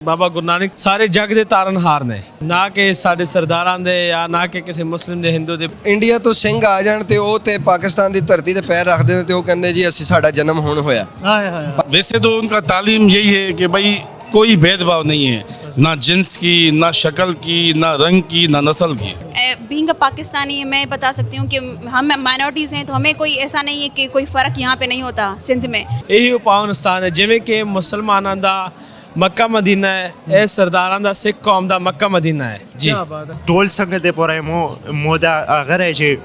ਬਾਬਾ ਗੁਰੂ ਨਾਨਕ ਸਾਰੇ ਜਗ ਦੇ ਤਾਰਨਹਾਰ ਨੇ, ਨਾ ਕਿ ਸਾਡੇ ਸਰਦਾਰਾਂ ਦੇ ਜਾਂ ਨਾ ਕਿ ਕਿਸੇ ਮੁਸਲਿਮ ਦੇ ਹਿੰਦੂ ਦੇ। ਇੰਡੀਆ ਤੋਂ ਸਿੰਘ ਆ ਜਾਣ ਤੇ ਉਹ ਤੇ ਪਾਕਿਸਤਾਨ ਦੀ ਧਰਤੀ ਤੇ ਪੈਰ ਰੱਖਦੇ ਨੇ ਤੇ ਉਹ ਕਹਿੰਦੇ ਜੀ ਅਸੀਂ ਸਾਡਾ ਜਨਮ ਹੁਣ ਹੋਇਆ। वैसे तो उनका तालीम यही है कि भाई कोई भेदभाव नहीं है, ना जिन्स की, ना शक्ल की, ना रंग की, ना नस्ल की। बीइंग अ पाकिस्तानी मैं बता सकती हूँ कि हम माइनॉरिटीज़ हैं तो हमें कोई ऐसा नहीं है कि कोई फ़र्क यहाँ पे नहीं होता सिंध में। ਇਹੀ ਉਪਾਵਨ ਸਥਾਨ ਹੈ, ਜਿਵੇਂ ਕਿ ਮੁਸਲਮਾਨਾਂ ਦਾ ਮੱਕਾ ਮਦੀਨਾ ਹੈ, ਇਹ ਸਰਦਾਰਾਂ ਦਾ ਸਿੱਖ ਕੌਮ ਦਾ ਮੱਕਾ ਮਦੀਨਾ ਹੈ ਜੀ। टोल संगत पर मोदा अगर है जी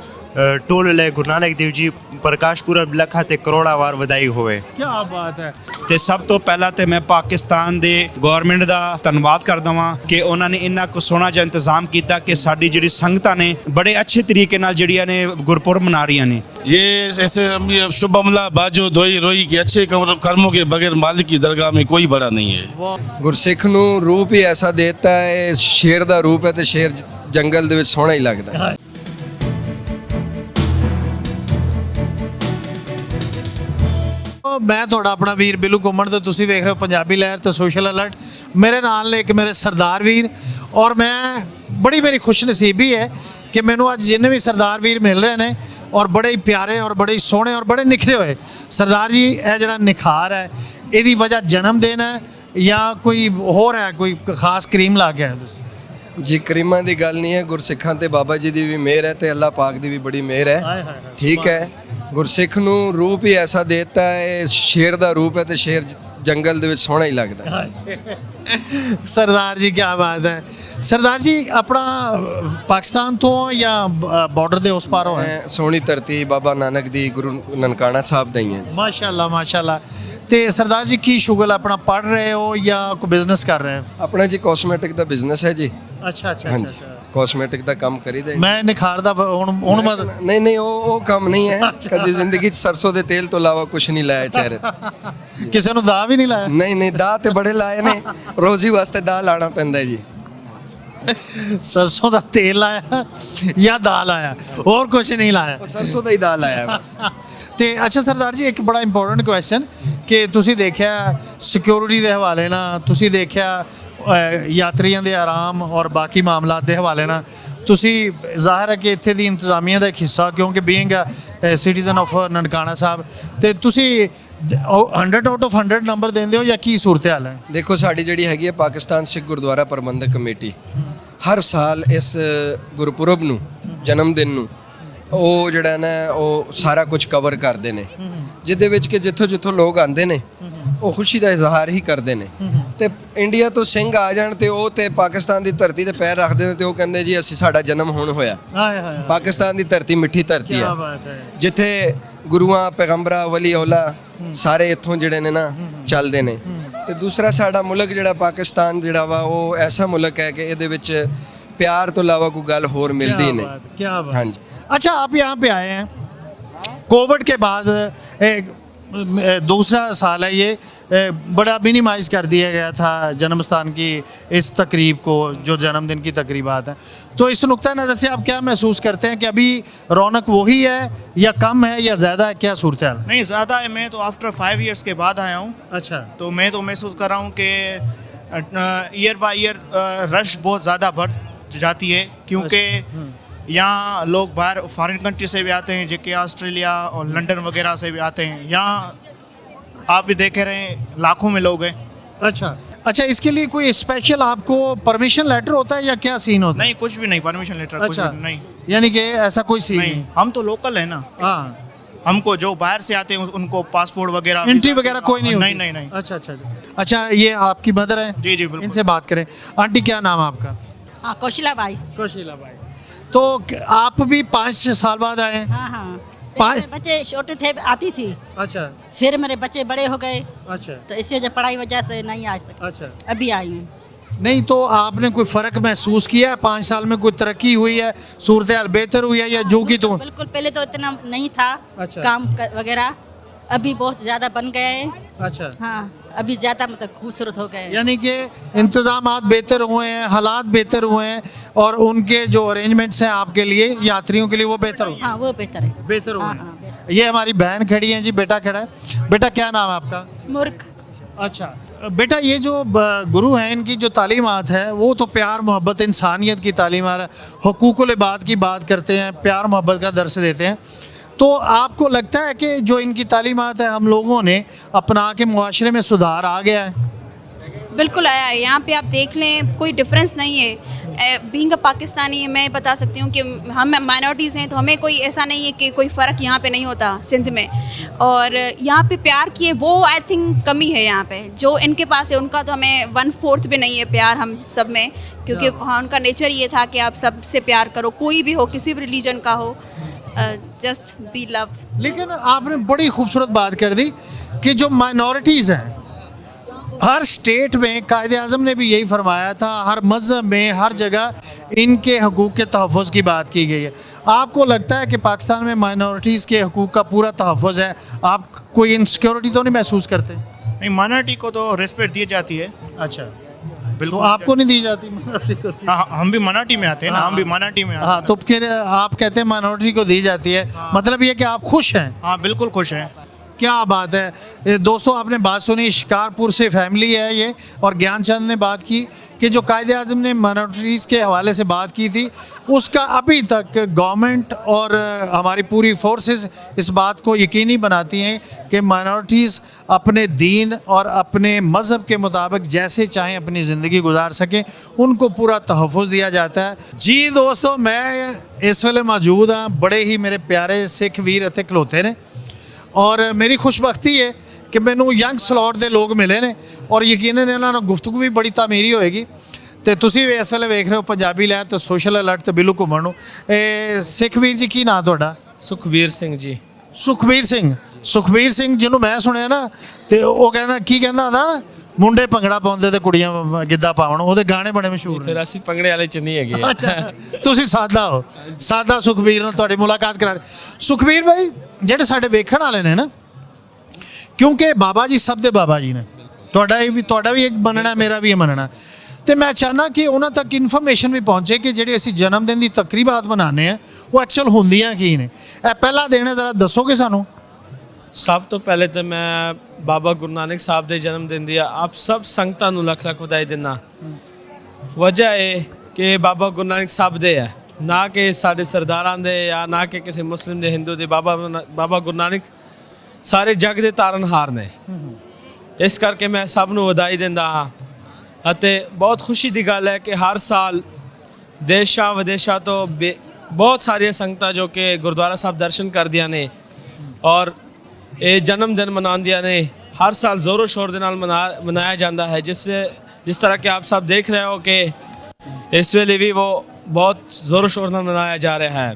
टोल ले गुरु नानक देव जी प्रकाश पुरब लखा ते करोड़ा वार ਵਧਾਈ ਹੋਵੇ। ਕੀ ਬਾਤ ਹੈ। ਤੇ ਸਭ ਤੋਂ ਪਹਿਲਾਂ ਤੇ ਮੈਂ ਪਾਕਿਸਤਾਨ ਦੇ ਗਵਰਨਮੈਂਟ ਦਾ ਧੰਨਵਾਦ ਕਰਦਾ ਹਾਂ ਕਿ ਉਹਨਾਂ ਨੇ ਇੰਨਾ ਕੁ ਸੋਹਣਾ ਜਿਹਾ ਇੰਤਜ਼ਾਮ ਕੀਤਾ ਕਿ ਸਾਡੀ ਜਿਹੜੀ ਸੰਗਤਾਂ ਨੇ ਬੜੇ ਅੱਛੇ ਤਰੀਕੇ ਨਾਲ ਜਿਹੜੀਆਂ ਨੇ ਗੁਰਪੁਰਬ ਮਨਾ ਰਹੀਆਂ ਨੇ। ये ऐसे शुभ अमला बाजो धोई रोई के अच्छे कर्मों के बगैर मालिक की दरगाह में कोई बड़ा नहीं है। ਗੁਰਸਿੱਖ ਨੂੰ ਰੂਪ ਹੀ ਐਸਾ ਦੇਤਾ ਹੈ, ਇਹ ਸ਼ੇਰ ਦਾ ਰੂਪ ਹੈ ਤੇ ਸ਼ੇਰ ਜੰਗਲ ਦੇ ਵਿੱਚ ਸੋਹਣਾ ਹੀ ਲੱਗਦਾ ਹੈ। ਮੈਂ ਤੁਹਾਡਾ ਆਪਣਾ ਵੀਰ ਬਿੱਲੂ ਘੁੰਮਣ ਤੇ ਤੁਸੀਂ ਵੇਖ ਰਹੇ ਹੋ ਪੰਜਾਬੀ ਲਹਿਰ ਤੇ ਸੋਸ਼ਲ ਅਲਰਟ। ਮੇਰੇ ਨਾਲ ਨੇ ਇੱਕ ਮੇਰੇ ਸਰਦਾਰ ਵੀਰ, ਔਰ ਮੈਂ ਬੜੀ ਮੇਰੀ ਖੁਸ਼ਨਸੀਬੀ ਹੈ ਕਿ ਮੈਨੂੰ ਅੱਜ ਜਿੰਨੇ ਵੀ ਸਰਦਾਰ ਵੀਰ ਮਿਲ ਰਹੇ ਨੇ ਔਰ ਬੜੇ ਹੀ ਪਿਆਰੇ ਔਰ ਬੜੇ ਹੀ ਸੋਹਣੇ ਔਰ ਬੜੇ ਨਿਖਰੇ ਹੋਏ। ਸਰਦਾਰ ਜੀ, ਇਹ ਜਿਹੜਾ ਨਿਖਾਰ ਹੈ ਇਹਦੀ ਵਜ੍ਹਾ ਜਨਮ ਦਿਨ ਹੈ ਜਾਂ ਕੋਈ ਹੋਰ ਹੈ, ਕੋਈ ਖਾਸ ਕਰੀਮ ਲਾ ਕੇ ਆਏ ਤੁਸੀਂ? ਜੀ ਕਰੀਮਾਂ ਦੀ ਗੱਲ ਨਹੀਂ ਹੈ, ਗੁਰਸਿੱਖਾਂ ਤੇ ਬਾਬਾ ਜੀ ਦੀ ਵੀ ਮਿਹਰ ਹੈ ਤੇ ਅੱਲਾਹ ਪਾਕ ਦੀ ਵੀ ਬੜੀ ਮਿਹਰ ਹੈ। ਠੀਕ ਹੈ, ਗੁਰਸਿੱਖ ਨੂੰ ਰੂਪ ਹੀ ਐਸਾ ਦੇਤਾ ਹੈ, ਇਹ ਸ਼ੇਰ ਦਾ ਰੂਪ ਹੈ ਤੇ ਸ਼ੇਰ ਜੰਗਲ ਦੇ ਵਿੱਚ ਸੋਹਣਾ ਹੀ ਲੱਗਦਾ ਹੈ। ਸਰਦਾਰ ਜੀ, ਕੀ ਬਾਤ ਹੈ। ਸਰਦਾਰ ਜੀ, ਆਪਣਾ ਪਾਕਿਸਤਾਨ ਤੋਂ ਜਾਂ ਬਾਰਡਰ ਦੇ ਉਸ ਪਾਰੋਂ ਹੈ? ਮੈਂ ਸੋਹਣੀ ਧਰਤੀ ਬਾਬਾ ਨਾਨਕ ਦੀ, ਗੁਰੂ ਨਨਕਾਣਾ ਸਾਹਿਬ ਦਾ ਹੀ ਹੈ। ਮਾਸ਼ਾਅੱਲਾ ਮਾਸ਼ਾਅੱਲਾ। ਤੇ ਸਰਦਾਰ ਜੀ, ਕੀ ਸ਼ੁਗਲ ਆਪਣਾ ਪੜ੍ਹ ਰਹੇ ਹੋ ਜਾਂ ਕੋਈ ਬਿਜ਼ਨਸ ਕਰ ਰਹੇ ਹੋ? ਆਪਣਾ ਜੀ ਕਾਸਮੈਟਿਕ ਦਾ ਬਿਜ਼ਨਸ ਹੈ ਜੀ। ਅੱਛਾ ਅੱਛਾ ਹਾਂਜੀ, ਅੱਛਾ। ਕਾਸਮੈਟਿਕ ਦਾ ਕੰਮ ਕਰੀਦਾ ਜੀ। ਮੈਂ ਨਿਖਾਰ ਦਾ ਹੁਣ ਮੈਂ ਨਹੀਂ ਨਹੀਂ, ਉਹ ਕੰਮ ਨਹੀਂ ਹੈ। ਕਦੀ ਜ਼ਿੰਦਗੀ 'ਚ ਸਰਸੋਂ ਦੇ ਤੇਲ ਤੋਂ ਇਲਾਵਾ ਕੁਝ ਨਹੀਂ ਲਾਇਆ ਚਿਹਰੇ ਤੇ। ਕਿਸੇ ਨੂੰ ਦਾ ਵੀ ਨਹੀਂ ਲਾਇਆ? ਨਹੀਂ ਨਹੀਂ, ਦਾਅ ਤੇ ਬੜੇ ਲਾਏ ਨੇ, ਰੋਜ਼ੀ ਵਾਸਤੇ ਦਾਅ ਲਾਣਾ ਪੈਂਦਾ ਹੈ ਜੀ। ਸਰਸੋਂ ਦਾ ਤੇਲ ਲਾਇਆ ਜਾਂ ਦਾਲ ਆਇਆ, ਹੋਰ ਕੁਝ ਨਹੀਂ ਲਾਇਆ? ਸਰਸੋਂ ਦਾ ਹੀ ਦਾਅ ਲਾਇਆ ਬਸ। ਤੇ ਅੱਛਾ ਸਰਦਾਰ ਜੀ, ਇੱਕ ਬੜਾ ਇੰਪੋਰਟੈਂਟ ਕੁਐਸਚਨ ਕਿ ਤੁਸੀਂ ਦੇਖਿਆ ਸਿਕਿਉਰਿਟੀ ਦੇ ਹਵਾਲੇ ਨਾਲ, ਤੁਸੀਂ ਦੇਖਿਆ ਯਾਤਰੀਆਂ ਦੇ ਆਰਾਮ ਔਰ ਬਾਕੀ ਮਾਮਲਾਤ ਦੇ ਹਵਾਲੇ ਨਾਲ, ਤੁਸੀਂ ਜ਼ਾਹਿਰ ਹੈ ਕਿ ਇੱਥੇ ਦੀ ਇੰਤਜ਼ਾਮੀਆ ਦਾ ਇੱਕ ਹਿੱਸਾ, ਕਿਉਂਕਿ being citizen of Nankana Sahib, ਤੇ ਤੁਸੀਂ 100 ਆਊਟ ਆਫ 100 ਨੰਬਰ ਦਿੰਦੇ ਹੋ ਜਾਂ ਕੀ ਸੂਰਤ ਹਾਲ ਹੈ? ਦੇਖੋ, ਸਾਡੀ ਜਿਹੜੀ ਹੈਗੀ ਹੈ ਪਾਕਿਸਤਾਨ ਸਿੱਖ ਗੁਰਦੁਆਰਾ ਪ੍ਰਬੰਧਕ ਕਮੇਟੀ, ਹਰ ਸਾਲ ਇਸ ਗੁਰਪੁਰਬ ਨੂੰ, ਜਨਮ ਦਿਨ ਨੂੰ, ਉਹ ਜਿਹੜਾ ਨਾ ਉਹ ਸਾਰਾ ਕੁਝ ਕਵਰ ਕਰਦੇ ਨੇ, ਜਿਹਦੇ ਵਿੱਚ ਕਿ ਜਿੱਥੋਂ ਜਿੱਥੋਂ ਲੋਕ ਆਉਂਦੇ ਨੇ ਉਹ ਖੁਸ਼ੀ ਦਾ ਇਜ਼ਹਾਰ ਹੀ ਕਰਦੇ ਨੇ। ਤੇ ਇੰਡੀਆ ਤੋਂ ਸਿੰਘ ਆ ਜਾਣ ਤੇ ਉਹ ਤੇ ਪਾਕਿਸਤਾਨ ਦੀ ਧਰਤੀ ਤੇ ਪੈਰ ਰੱਖਦੇ ਨੇ ਤੇ ਉਹ ਕਹਿੰਦੇ ਜੀ ਅਸੀਂ ਸਾਡਾ ਜਨਮ ਹੁਣ ਹੋਇਆ। ਪਾਕਿਸਤਾਨ ਦੀ ਧਰਤੀ ਮਿੱਠੀ ਧਰਤੀ ਹੈ, ਜਿੱਥੇ ਗੁਰੂਆਂ, ਪੈਗੰਬਰਾਂ, ਵਲੀ ਔਲਾ ਸਾਰੇ ਇੱਥੋਂ ਜਿਹੜੇ ਨੇ ਨਾ ਚੱਲਦੇ ਨੇ। ਤੇ ਦੂਸਰਾ ਸਾਡਾ ਮੁਲਕ ਜਿਹੜਾ ਪਾਕਿਸਤਾਨ ਜਿਹੜਾ ਵਾ ਉਹ ਐਸਾ ਮੁਲਕ ਹੈ ਕਿ ਇਹਦੇ ਵਿੱਚ प्यार तो अलावा कोई गल और मिलती नहीं। क्या बात। हाँ जी। अच्छा, आप यहाँ पे आए हैं कोविड के बाद, दूसरा साल है ये, बड़ा मिनिमाइज़ कर दिया गया था जन्म स्थान की इस तकरीब को, जो जन्मदिन की तकरीबात हैं। तो इस नुक्ता नज़र से आप क्या महसूस करते हैं कि अभी रौनक वही है या कम है या ज़्यादा है, क्या सूरत हाल? नहीं, ज़्यादा है। मैं तो आफ्टर 5 ईयर्स के बाद आया हूँ। अच्छा। तो मैं तो महसूस कर रहा हूँ कि ईयर बाय ईयर रश बहुत ज़्यादा बढ़ जाती है, क्योंकि यहाँ लोग बाहर फॉरेन कंट्री से भी आते हैं, जो कि ऑस्ट्रेलिया और लंदन वगैरह से भी आते हैं। यहाँ आप भी देखे रहे हैं, लाखों में लोग हैं। अच्छा अच्छा, इसके लिए कोई स्पेशल आपको परमिशन लेटर होता है या क्या सीन होता है? नहीं, कुछ भी नहीं, परमिशन लेटर कुछ अच्छा, भी नहीं। यानी कि ऐसा कोई सीन नहीं, हम तो लोकल है ना। हाँ, हमको जो बाहर से आते हैं उनको पासपोर्ट वगैरह, एंट्री वगैरह कोई नहीं होती? नहीं नहीं नहीं। अच्छा अच्छा अच्छा। ये आपकी मदर है? जी जी बिल्कुल। इनसे बात करें। आंटी, क्या नाम है आपका? हाँ, कौशला भाई। कौशिला भाई। तो आप भी 5 साल बाद आए हैं? हाँ हाँ। पाँच- मेरे बच्चे छोटे थे, आती थी, अच्छा फिर मेरे बच्चे बड़े हो गए अच्छा तो इससे जब पढ़ाई वजह से नहीं आ सके, अच्छा। अभी आई हूँ। नहीं, तो आपने कोई फ़र्क महसूस किया है? 5 साल में कोई तरक्की हुई है, सूरत हाल बेहतर हुई है या जो की तो? बिल्कुल, पहले तो इतना नहीं था अच्छा। काम वगैरह, अभी बहुत ज़्यादा बन गए हैं। अच्छा। हाँ, अभी ज़्यादा मतलब खूबसूरत हो गए हैं। यानी कि इंतज़ामात बेहतर हुए हैं, हालात बेहतर हुए हैं, और उनके जो अरेंजमेंट्स हैं आपके लिए, यात्रियों के लिए, वो बेहतर हुए? हाँ, वो बेहतर है। बेहतर हुए हाँ, हैं। हाँ, बेहतर। ये हमारी बहन खड़ी है जी, बेटा खड़ा है। बेटा, क्या नाम है आपका? मुर्ख। अच्छा। बेटा ये जो गुरु हैं इनकी जो तालीमात है वो तो प्यार मोहब्बत इंसानियत की तालीमात, हुकूकुल इबाद की बात करते हैं, प्यार मोहब्बत का दर्स देते हैं। तो आपको लगता है कि जो इनकी तालीमात है हम लोगों ने अपना के मुआशरे में सुधार आ गया है? बिल्कुल आया है। यहाँ पे आप देख लें कोई डिफरेंस नहीं है। बीइंग अ पाकिस्तानी मैं बता सकती हूँ कि हम माइनॉरिटीज़ हैं तो हमें कोई ऐसा नहीं है कि कोई फ़र्क यहाँ पे नहीं होता सिंध में। और यहाँ पे प्यार की है वो आई थिंक कमी है यहाँ पे, जो इनके पास है उनका तो हमें 1/4 भी नहीं है प्यार हम सब में, क्योंकि हाँ उनका नेचर ये था कि आप सबसे प्यार करो, कोई भी हो, किसी भी रिलीजन का हो, जस्ट बी लव। लेकिन आपने बड़ी खूबसूरत बात कर दी कि जो माइनॉरिटीज़ हैं हर स्टेट में कायदे आज़म ने भी यही फरमाया था, हर मज़हब में हर जगह इनके हकूक़ के तहफ़्फ़ुज़ की बात की गई है। आपको लगता है कि पाकिस्तान में माइनॉरिटीज़ के हकूक़ का पूरा तहफ़्फ़ुज़ है? आप कोई इनसिक्योरिटी तो नहीं महसूस करते? नहीं, माइनॉरिटी को तो रिस्पेक्ट दी जाती है। अच्छा, बिल्कुल। तो आपको नहीं दी जाती माइनॉरिटी को? हाँ, हम भी माइनॉरिटी में आते हैं ना, हम भी माइनॉरिटी में आते हाँ, तो फिर आप कहते हैं माइनॉरिटी को दी जाती है, मतलब ये कि आप खुश हैं? हैं। हाँ, बिल्कुल खुश हैं। क्या बात है। दोस्तों आपने बात सुनी, शिकारपुर से फैमिली है ये, और ज्ञानचंद ने बात की कि जो कायदे आज़म ने माइनॉरिटीज़ के हवाले से बात की थी उसका अभी तक गवर्नमेंट और हमारी पूरी फोर्सेस इस बात को यकीनी बनाती हैं कि माइनॉरिटीज़ अपने दीन और अपने मज़हब के मुताबिक जैसे चाहें अपनी ज़िंदगी गुजार सकें, उनको पूरा तहफ़्फ़ुज़ दिया जाता है। जी दोस्तों, मैं इस वेले मौजूद हाँ बड़े ही मेरे प्यारे सिख वीर इत्थे खलोते ने, और मेरी खुशबख्ती है कि मैनू यंग सलॉट ਦੇ लोग मिले ने, और यकीनन ਇਹਨਾਂ ਨਾਲ ਗੁਫ਼ਤਗੂ ਵੀ ਬੜੀ ਤਾਮੀਰੀ ਹੋਏਗੀ। ਤੇ ਤੁਸੀਂ ਵੀ ਇਸ ਵੇਲੇ ਵੇਖ ਰਹੇ ਹੋ ਪੰਜਾਬੀ ਲਹਿਰ ਤੇ ਸੋਸ਼ਲ ਅਲਰਟ ਤੇ ਬਿੱਲੂ ਘੁੰਮਣ ਨੂੰ। ਇਹ ਸਿੱਖ ਵੀਰ ਜੀ, ਕੀ ਨਾਂ ਤੁਹਾਡਾ? ਸੁਖਬੀਰ ਸਿੰਘ ਜੀ। ਸੁਖਬੀਰ ਸਿੰਘ। ਸੁਖਬੀਰ ਸਿੰਘ ਜਿਹਨੂੰ ਮੈਂ ਸੁਣਿਆ ਨਾ, ਤੇ ਉਹ ਕਹਿੰਦਾ ਕੀ ਕਹਿੰਦਾ ਹੁੰਦਾ, ਮੁੰਡੇ ਭੰਗੜਾ ਪਾਉਂਦੇ ਤੇ ਕੁੜੀਆਂ ਗਿੱਧਾ ਪਾਉਣ, ਉਹਦੇ ਗਾਣੇ ਬੜੇ ਮਸ਼ਹੂਰ ਨੇ। ਫਿਰ ਅਸੀਂ ਭੰਗੜੇ ਵਾਲੇ ਚ ਨਹੀਂ ਹੈਗੇ। ਅੱਛਾ, ਤੁਸੀਂ ਸਾਦਾ ਹੋ। ਸਾਦਾ ਸੁਖਬੀਰ ਨਾਲ ਤੁਹਾਡੀ ਮੁਲਾਕਾਤ ਕਰਾ। ਸੁਖਬੀਰ ਭਾਈ, ਜਿਹੜੇ ਸਾਡੇ ਵੇਖਣ ਵਾਲੇ ਨੇ ਨਾ, ਕਿਉਂਕਿ ਬਾਬਾ ਜੀ ਸਭ ਦੇ ਬਾਬਾ ਜੀ ਨੇ, ਤੁਹਾਡਾ ਵੀ ਇੱਕ ਮੰਨਣਾ, ਮੇਰਾ ਵੀ ਇਹ ਮੰਨਣਾ, ਤੇ ਮੈਂ ਚਾਹਨਾ ਕਿ ਉਹਨਾਂ ਤੱਕ ਇਨਫੋਰਮੇਸ਼ਨ ਵੀ ਪਹੁੰਚੇ ਕਿ ਜਿਹੜੇ ਅਸੀਂ ਜਨਮ ਦਿਨ ਦੀ ਤਕਰੀਬਾਤ ਮਨਾਉਂਦੇ ਆ ਉਹ ਐਕਚੁਅਲ ਹੁੰਦੀਆਂ ਕੀ ਨੇ। ਇਹ ਪਹਿਲਾ ਦਿਨ ਹੈ, ਜ਼ਰਾ ਦੱਸੋਗੇ ਸਾਨੂੰ? ਸਭ ਤੋਂ ਪਹਿਲੇ ਤਾਂ ਮੈਂ ਬਾਬਾ ਗੁਰੂ ਨਾਨਕ ਸਾਹਿਬ ਦੇ ਜਨਮ ਦਿਨ ਦੀ ਆਪ ਸਭ ਸੰਗਤਾਂ ਨੂੰ ਲੱਖ ਲੱਖ ਵਧਾਈ ਦਿੰਦਾ। ਵਜ੍ਹਾ ਇਹ ਕਿ ਬਾਬਾ ਗੁਰੂ ਨਾਨਕ ਸਾਹਿਬ ਦੇ ਹੈ, ਨਾ ਕਿ ਸਾਡੇ ਸਰਦਾਰਾਂ ਦੇ ਜਾਂ ਨਾ ਕਿ ਕਿਸੇ ਮੁਸਲਿਮ ਦੇ, ਹਿੰਦੂ ਦੇ। ਬਾਬਾ ਗੁਰੂ ਨਾਨਕ ਸਾਰੇ ਜਗ ਦੇ ਤਾਰਨਹਾਰ ਨੇ, ਇਸ ਕਰਕੇ ਮੈਂ ਸਭ ਨੂੰ ਵਧਾਈ ਦਿੰਦਾ ਹਾਂ। ਅਤੇ ਬਹੁਤ ਖੁਸ਼ੀ ਦੀ ਗੱਲ ਹੈ ਕਿ ਹਰ ਸਾਲ ਦੇਸ਼ਾਂ ਵਿਦੇਸ਼ਾਂ ਤੋਂ ਬਹੁਤ ਸਾਰੀਆਂ ਸੰਗਤਾਂ ਜੋ ਕਿ ਗੁਰਦੁਆਰਾ ਸਾਹਿਬ ਦਰਸ਼ਨ ਕਰਦੀਆਂ ਨੇ ਔਰ ਇਹ ਜਨਮ ਦਿਨ ਮਨਾਉਂਦੀਆਂ ਨੇ। ਹਰ ਸਾਲ ਜ਼ੋਰੋ ਸ਼ੋਰ ਦੇ ਨਾਲ ਮਨਾਇਆ ਜਾਂਦਾ ਹੈ, ਜਿਸ ਤਰ੍ਹਾਂ ਕਿ ਆਪ ਸਭ ਦੇਖ ਰਹੇ ਹੋ ਕਿ ਇਸ ਵੇਲੇ ਵੀ ਉਹ ਬਹੁਤ ਜ਼ੋਰੋ ਸ਼ੋਰ ਨਾਲ ਮਨਾਇਆ ਜਾ ਰਿਹਾ ਹੈ।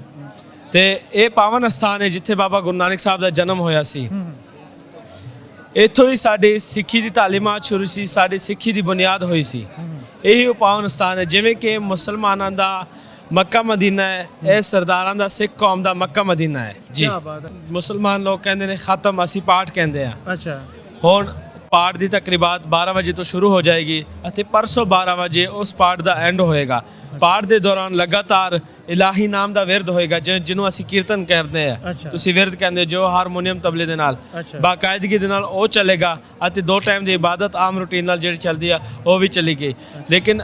ਤੇ ਇਹ ਪਾਵਨ ਸਥਾਨ ਹੈ ਜਿੱਥੇ ਬਾਬਾ ਗੁਰੂ ਨਾਨਕ ਸਾਹਿਬ ਦਾ ਜਨਮ ਹੋਇਆ ਸੀ। ਇੱਥੋਂ ਹੀ ਸਾਡੀ ਸਿੱਖੀ ਦੀ ਤਾਲੀਮਾਤ ਸ਼ੁਰੂ ਸੀ, ਸਾਡੀ ਸਿੱਖੀ ਦੀ ਬੁਨਿਆਦ ਹੋਈ ਸੀ। ਇਹੀ ਉਹ ਪਾਵਨ ਸਥਾਨ ਹੈ। ਜਿਵੇਂ ਕਿ ਮੁਸਲਮਾਨਾਂ ਦਾ ਮੱਕਾ ਮਦੀਨਾ ਹੈ, ਇਹ ਸਰਦਾਰਾਂ ਦਾ ਸਿੱਖ ਕੌਮ ਦਾ ਮੱਕਾ ਮਦੀਨਾ ਹੈ ਜੀ। ਮੁਸਲਮਾਨ ਲੋਕ ਕਹਿੰਦੇ ਨੇ ਖਤਮ, ਅਸੀਂ ਪਾਠ ਕਹਿੰਦੇ ਆ। ਅੱਛਾ, ਹੁਣ ਪਾਠ ਦੀ ਤਕਰੀਬਾਤ 12 ਵਜੇ ਤੋਂ ਸ਼ੁਰੂ ਹੋ ਜਾਏਗੀ ਅਤੇ ਪਰਸੋਂ 12 ਵਜੇ ਉਸ ਪਾਠ ਦਾ ਐਂਡ ਹੋਏਗਾ। ਪਾਠ ਦੇ ਦੌਰਾਨ ਲਗਾਤਾਰ ਇਲਾਹੀ ਨਾਮ ਦਾ ਵਿਰਦ ਹੋਏਗਾ, ਜਿਹਨੂੰ ਅਸੀਂ ਕੀਰਤਨ ਕਰਦੇ ਆ। ਤੁਸੀਂ ਵਿਰਦ ਕਹਿੰਦੇ ਜੋ ਹਾਰਮੋਨੀਅਮ ਤਬਲੇ ਦੇ ਨਾਲ ਬਾਕਾਇਦਗੀ ਦੇ ਨਾਲ ਉਹ ਚੱਲੇਗਾ, ਅਤੇ 2 ਟਾਈਮ ਦੀ ਇਬਾਦਤ ਆਮ ਰੂਟੀਨ ਨਾਲ ਜਿਹੜੀ ਚੱਲਦੀ ਆ ਉਹ ਵੀ ਚੱਲੇਗੀ। ਲੇਕਿਨ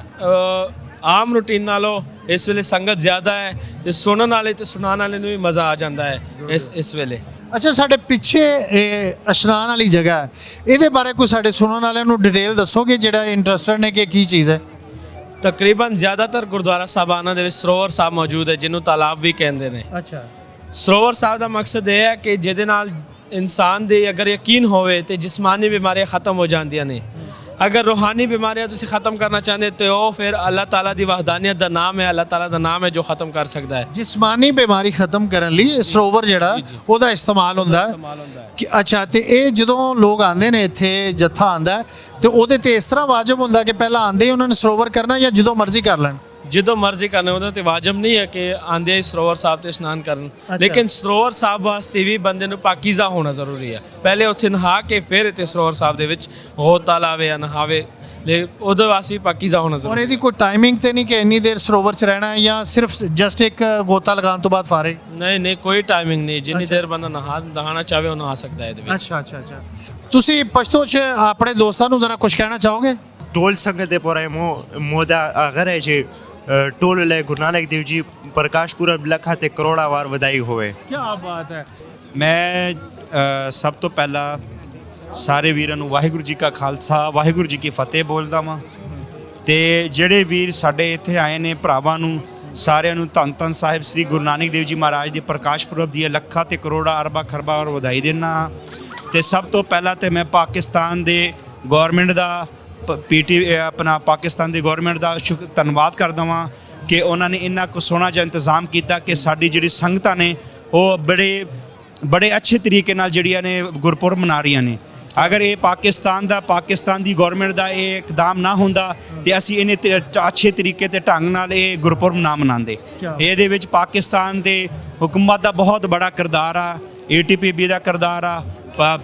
ਆਮ ਰੂਟੀਨ ਨਾਲੋਂ ਇਸ ਵੇਲੇ ਸੰਗਤ ਜ਼ਿਆਦਾ ਹੈ ਤੇ ਸੁਣਨ ਵਾਲੇ ਤੇ ਸੁਣਾਉਣ ਵਾਲੇ ਨੂੰ ਵੀ ਮਜ਼ਾ ਆ ਜਾਂਦਾ ਹੈ ਇਸ ਵੇਲੇ। ਅੱਛਾ, ਸਾਡੇ ਪਿੱਛੇ ਇਹ ਇਸ਼ਨਾਨ ਵਾਲੀ ਜਗ੍ਹਾ ਹੈ, ਇਹਦੇ ਬਾਰੇ ਕੋਈ ਸਾਡੇ ਸੁਣਨ ਵਾਲਿਆਂ ਨੂੰ ਡਿਟੇਲ ਦੱਸੋਗੇ ਜਿਹੜਾ ਇੰਟਰਸਟਡ ਨੇ ਕਿ ਕੀ ਚੀਜ਼ ਹੈ? ਤਕਰੀਬਨ ਜ਼ਿਆਦਾਤਰ ਗੁਰਦੁਆਰਾ ਸਾਹਿਬਾਨਾਂ ਦੇ ਵਿੱਚ ਸਰੋਵਰ ਸਾਹਿਬ ਮੌਜੂਦ ਹੈ, ਜਿਹਨੂੰ ਤਾਲਾਬ ਵੀ ਕਹਿੰਦੇ ਨੇ। ਅੱਛਾ, ਸਰੋਵਰ ਸਾਹਿਬ ਦਾ ਮਕਸਦ ਇਹ ਹੈ ਕਿ ਜਿਹਦੇ ਨਾਲ ਇਨਸਾਨ ਦੇ ਅਗਰ ਯਕੀਨ ਹੋਵੇ ਤੇ ਜਿਸਮਾਨੀ ਬਿਮਾਰੀਆਂ ਖਤਮ ਹੋ ਜਾਂਦੀਆਂ ਨੇ। ਅਗਰ ਰੂਹਾਨੀ ਬਿਮਾਰੀਆਂ ਤੁਸੀਂ ਖਤਮ ਕਰਨਾ ਚਾਹੁੰਦੇ ਤੇ ਉਹ ਫਿਰ ਅੱਲਾਹ ਤਾਲਾ ਦੀ ਵਹਦਾਨੀਅਤ ਦਾ ਨਾਮ ਹੈ, ਅੱਲਾਹ ਤਾਲਾ ਦਾ ਨਾਮ ਹੈ ਜੋ ਖਤਮ ਕਰ ਸਕਦਾ ਹੈ। ਜਿਸਮਾਨੀ ਬਿਮਾਰੀ ਖਤਮ ਕਰਨ ਲਈ ਸਰੋਵਰ ਜਿਹੜਾ ਉਹਦਾ ਇਸਤੇਮਾਲ ਹੁੰਦਾ ਹੈ। ਅੱਛਾ, ਤੇ ਇਹ ਜਦੋਂ ਲੋਕ ਆਉਂਦੇ ਨੇ ਇੱਥੇ, ਜੱਥਾ ਆਉਂਦਾ ਤੇ ਉਹਦੇ ਤੇ ਇਸ ਤਰ੍ਹਾਂ ਵਾਜਬ ਹੁੰਦਾ ਕਿ ਪਹਿਲਾਂ ਆਉਂਦੇ ਉਹਨਾਂ ਨੇ ਸਰੋਵਰ ਕਰਨਾ ਜਾਂ ਜਦੋਂ ਮਰਜ਼ੀ ਕਰ ਲੈਣ? ਜਦੋਂ ਮਰਜ਼ੀ ਕਰਨਾ, ਉਹਦਾ ਤੇ ਵਾਜਬ ਨਹੀਂ ਹੈ ਕਿ ਆਂਦੇ ਸਰੋਵਰ ਸਾਹਿਬ ਤੇ ਇਸ਼ਨਾਨ ਕਰਨ। ਲੇਕਿਨ ਸਰੋਵਰ ਸਾਹਿਬ ਵਾਸਤੇ ਵੀ ਬੰਦੇ ਨੂੰ ਪਾਕੀਜ਼ਾ ਹੋਣਾ ਜ਼ਰੂਰੀ ਹੈ। ਪਹਿਲੇ ਉੱਥੇ ਨਹਾ ਕੇ ਫਿਰ ਇੱਥੇ ਸਰੋਵਰ ਸਾਹਿਬ ਦੇ ਵਿੱਚ ਗੋਤਾ ਲਾਵੇ ਜਾਂ ਨਹਾਵੇ, ਉਹਦੇ ਵਾਸਤੇ ਪਾਕੀਜ਼ਾ ਹੋਣਾ ਜ਼ਰੂਰੀ। ਔਰ ਇਹਦੀ ਕੋਈ ਟਾਈਮਿੰਗ ਤੇ ਨਹੀਂ ਕਿ ਇੰਨੀ ਦੇਰ ਸਰੋਵਰ 'ਚ ਰਹਿਣਾ ਹੈ ਜਾਂ ਸਿਰਫ ਜਸਟ ਇੱਕ ਗੋਤਾ ਲਗਾਉਣ ਤੋਂ ਬਾਅਦ ਫਾਰੇ? ਨਹੀਂ, ਕੋਈ ਟਾਈਮਿੰਗ ਨਹੀਂ, ਜਿੰਨੀ ਦੇਰ ਬੰਦਾ ਨਹਾਣਾ ਚਾਹਵੇ ਉਹ ਨਹਾ ਸਕਦਾ ਹੈ ਇਹਦੇ ਵਿੱਚ। ਅੱਛਾ। ਤੁਸੀਂ ਪਸ਼ਤੋ 'ਚ ਆਪਣੇ ਦੋਸਤਾਂ ਨੂੰ ਜ਼ਰਾ ਕੁਝ ਕਹਿਣਾ ਚਾਹੋਗੇ? टोल संगत पर मोदा अगर है जे टोल ले गुरु नानक देव जी प्रकाश पुरब लखा ते करोड़ा वार वधाई होवे। ਕੀ ਬਾਤ ਹੈ। ਮੈਂ ਸਭ ਤੋਂ ਪਹਿਲਾਂ ਸਾਰੇ ਵੀਰਾਂ ਨੂੰ ਵਾਹਿਗੁਰੂ ਜੀ ਕਾ ਖਾਲਸਾ ਵਾਹਿਗੁਰੂ ਜੀ ਕੀ ਫਤਿਹ ਬੋਲਦਾ ਵਾਂ ਤੇ ਜਿਹੜੇ ਵੀਰ ਸਾਡੇ ਇੱਥੇ ਆਏ ਨੇ ਭਰਾਵਾਂ ਨੂੰ ਸਾਰਿਆਂ ਨੂੰ ਧੰਨ ਧੰਨ ਸਾਹਿਬ ਸ੍ਰੀ ਗੁਰੂ ਨਾਨਕ ਦੇਵ ਜੀ ਮਹਾਰਾਜ ਦੇ ਪ੍ਰਕਾਸ਼ ਪੁਰਬ ਦੀਆਂ ਲੱਖਾਂ ਤੇ ਕਰੋੜਾਂ ਅਰਬਾਂ ਖਰਬਾਂ ਵਾਰ ਵਧਾਈ ਦਿੰਦਾ ਤੇ ਸਭ ਤੋਂ ਪਹਿਲਾਂ ਤੇ ਮੈਂ ਪਾਕਿਸਤਾਨ ਦੇ ਗਵਰਨਮੈਂਟ ਦਾ ਆਪਣਾ ਪਾਕਿਸਤਾਨ ਦੀ ਗਵਰਨਮੈਂਟ ਦਾ ਧੰਨਵਾਦ ਕਰਦਾ ਵਾਂ ਕਿ ਉਹਨਾਂ ਨੇ ਇੰਨਾ ਕੁ ਸੋਹਣਾ ਜਿਹਾ ਇੰਤਜ਼ਾਮ ਕੀਤਾ ਕਿ ਸਾਡੀ ਜਿਹੜੀ ਸੰਗਤਾਂ ਨੇ ਉਹ ਬੜੇ ਅੱਛੇ ਤਰੀਕੇ ਨਾਲ ਜਿਹੜੀਆਂ ਨੇ ਗੁਰਪੁਰਬ ਮਨਾ ਰਹੀਆਂ ਨੇ। ਅਗਰ ਇਹ ਪਾਕਿਸਤਾਨ ਦੀ ਗਵਰਨਮੈਂਟ ਦਾ ਇਹ ਇਕਦਾਮ ਨਾ ਹੁੰਦਾ ਤੇ ਅਸੀਂ ਇਹਨੇ ਅੱਛੇ ਤਰੀਕੇ ਤੇ ਢੰਗ ਨਾਲ ਇਹ ਗੁਰਪੁਰਬ ਨਾ ਮਨਾਉਂਦੇ। ਇਹਦੇ ਵਿੱਚ ਪਾਕਿਸਤਾਨ ਦੇ ਹੁਕੂਮਤ ਦਾ ਬਹੁਤ ਬੜਾ ਕਿਰਦਾਰ ਆ, ATPB ਦਾ ਕਿਰਦਾਰ ਆ,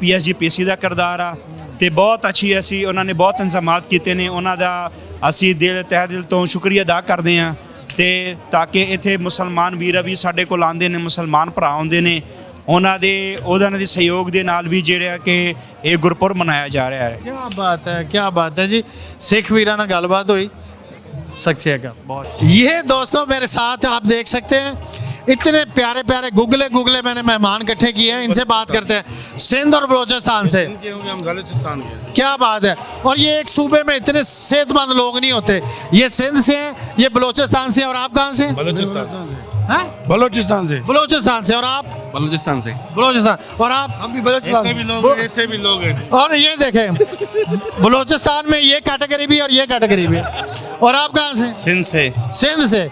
PSGPC ਦਾ ਕਿਰਦਾਰ ਆ ਤੇ ਬਹੁਤ ਅੱਛੀ ਅਸੀਂ ਉਹਨਾਂ ਨੇ ਬਹੁਤ ਇੰਤਜ਼ਾਮਾਤ ਕੀਤੇ ਨੇ। ਉਹਨਾਂ ਦਾ ਅਸੀਂ ਤਹਿ ਦਿਲ ਤੋਂ ਸ਼ੁਕਰੀਆ ਅਦਾ ਕਰਦੇ ਹਾਂ ਤੇ ਤਾਂ ਕਿ ਇੱਥੇ ਮੁਸਲਮਾਨ ਵੀਰ ਵੀ ਸਾਡੇ ਕੋਲ ਆਉਂਦੇ ਨੇ, ਮੁਸਲਮਾਨ ਭਰਾ ਆਉਂਦੇ ਨੇ, ਉਹਨਾਂ ਦੇ ਸਹਿਯੋਗ ਦੇ ਨਾਲ ਵੀ ਜਿਹੜਾ ਕਿ ਇਹ ਗੁਰਪੁਰਬ ਮਨਾਇਆ ਜਾ ਰਿਹਾ ਹੈ। ਕੀ ਬਾਤ ਹੈ जी। सिख वीरा ਨਾਲ ਗੱਲਬਾਤ ਹੋਈ। सक्से का बहुत ये दोस्तों मेरे साथ आप देख सकते हैं इतने प्यारे प्यारे गुगले मैंने मेहमान इकट्ठे किए हैं। इनसे बात करते हैं सिंध और बलोचिस्तान से। क्या बात है। और ये एक सूबे में इतने सेहतमंद लोग नहीं होते। ये सिंध से हैं, ये बलोचिस्तान से। और आप कहाँ से? बलोचिस्तान से। और आप? बलूचिस्तान से। बलोचिस्तान। और आप? हम भी बलोचिस्तान ऐसे भी लोग हैं। और ये देखें बलोचिस्तान में ये कैटेगरी भी और ये कैटेगरी भी। और आप कहाँ से? सिंध से।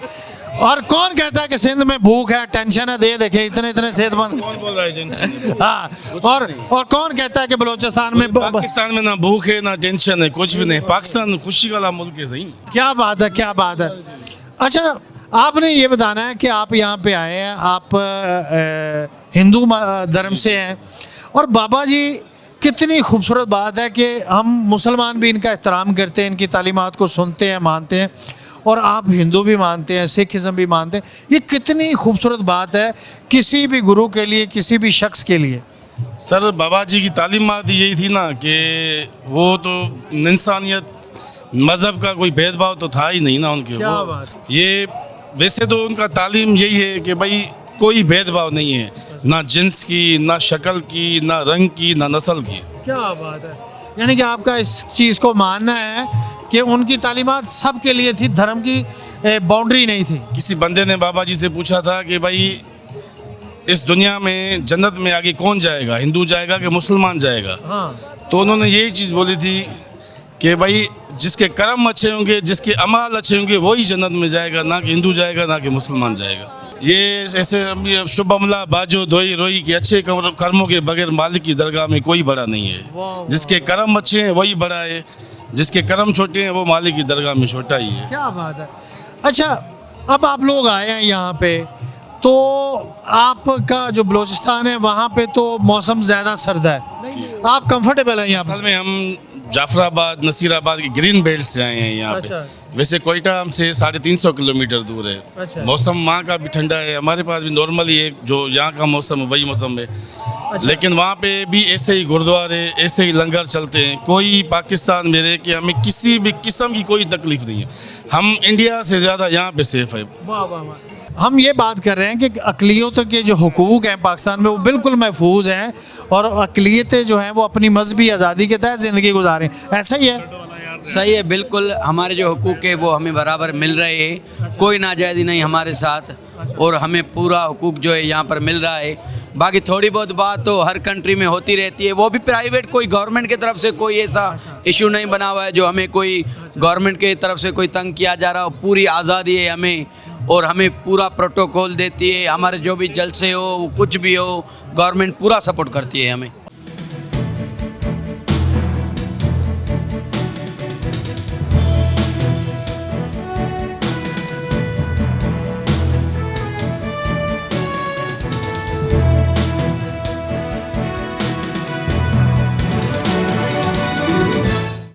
और कौन कहता है कि सिंध में भूख है, टेंशन है? देखे इतने सेहतमंद। कौन बोल रहा है टेंशन? हाँ। और कौन कहता है कि बलोचिस्तान में पाकिस्तान में ना भूख है ना टेंशन है, कुछ भी नहीं। पाकिस्तान खुशी वाला मुल्क है। नहीं, क्या बात है। अच्छा, आपने ये बताना है कि आप यहाँ पे आए हैं, आप हिंदू धर्म से हैं और बाबा जी कितनी खूबसूरत बात है कि हम मुसलमान भी इनका एहतराम करते हैं, इनकी तालीमात को सुनते हैं, मानते हैं और आप हिंदू भी मानते हैं, सिखिज़्म भी मानते हैं। ये कितनी खूबसूरत बात है किसी भी गुरु के लिए, किसी भी शख्स के लिए। सर बाबा जी की तालीमात यही थी ना कि वो तो इंसानियत मज़हब का कोई भेदभाव तो था ही नहीं ना उनके। क्या वो बात। ये वैसे तो उनका तालीम यही है कि भाई कोई भेदभाव नहीं है, ना जिन्स की, ना शक्ल की, ना रंग की, ना नस्ल की। क्या बात है। यानी कि आपका इस चीज़ को मानना है कि उनकी तालीमात सब के लिए थी, धर्म की बाउंड्री नहीं थी। किसी बंदे ने बाबा जी से पूछा था कि भाई इस दुनिया में जन्नत में आगे कौन जाएगा, हिंदू जाएगा कि मुसलमान जाएगा? हाँ। तो उन्होंने यही चीज़ बोली थी कि भाई जिसके कर्म अच्छे होंगे, जिसके अमाल अच्छे होंगे, वही जन्नत में जाएगा, ना कि हिंदू जाएगा ना कि मुसलमान जाएगा। ये ऐसे शुभ अमला बाजो धोई रोई कि अच्छे कर्मों के बगैर मालिक की दरगाह में कोई बड़ा नहीं है। जिसके कर्म अच्छे हैं वही बड़ा है, जिसके कर्म छोटे हैं वो मालिक की दरगाह में छोटा ही है। क्या बात है। अच्छा, अब आप लोग आए हैं यहाँ पे तो आपका जो बलूचिस्तान है वहाँ पे तो मौसम ज़्यादा सर्द है, आप कंफर्टेबल हैं यहाँ असल में हम जाफराबाद नसीराबाद के ग्रीन बेल्ट से आए हैं यहाँ अच्छा। पे। वैसे कोयटा हमसे 350 किलोमीटर दूर है। अच्छा। मौसम वहाँ का भी ठंडा है, हमारे पास भी नॉर्मली है, जो यहाँ का मौसम है वही मौसम है। अच्छा। लेकिन वहाँ पे भी ऐसे ही गुरुद्वारे, ऐसे ही लंगर चलते हैं। कोई पाकिस्तान में रहे कि हमें किसी भी किस्म की कोई तकलीफ नहीं है। हम इंडिया से ज़्यादा यहाँ पे सेफ है। वाह वाह वाह। हम ये बात कर रहे हैं कि अक़लियतों के जो हुकूक हैं पाकिस्तान में वो बिल्कुल महफूज हैं और अक़लियतें जो हैं वो अपनी मजहबी आज़ादी के तहत ज़िंदगी गुजारें। ऐसा ही है? सही है, बिल्कुल हमारे जो हुकूक है वो हमें बराबर मिल रहे हैं, कोई नाजायज़ी नहीं हमारे साथ और हमें पूरा हुकूक जो है यहाँ पर मिल रहा है। बाकी थोड़ी बहुत बात तो हर कंट्री में होती रहती है, वो भी प्राइवेट, कोई गवर्नमेंट की तरफ से कोई ऐसा इशू नहीं बना हुआ है जो हमें कोई गवर्नमेंट की तरफ से कोई तंग किया जा रहा हो। पूरी आज़ादी है हमें और हमें पूरा प्रोटोकॉल देती है। हमारे जो भी जलसे हो कुछ भी हो गवर्नमेंट पूरा सपोर्ट करती है हमें।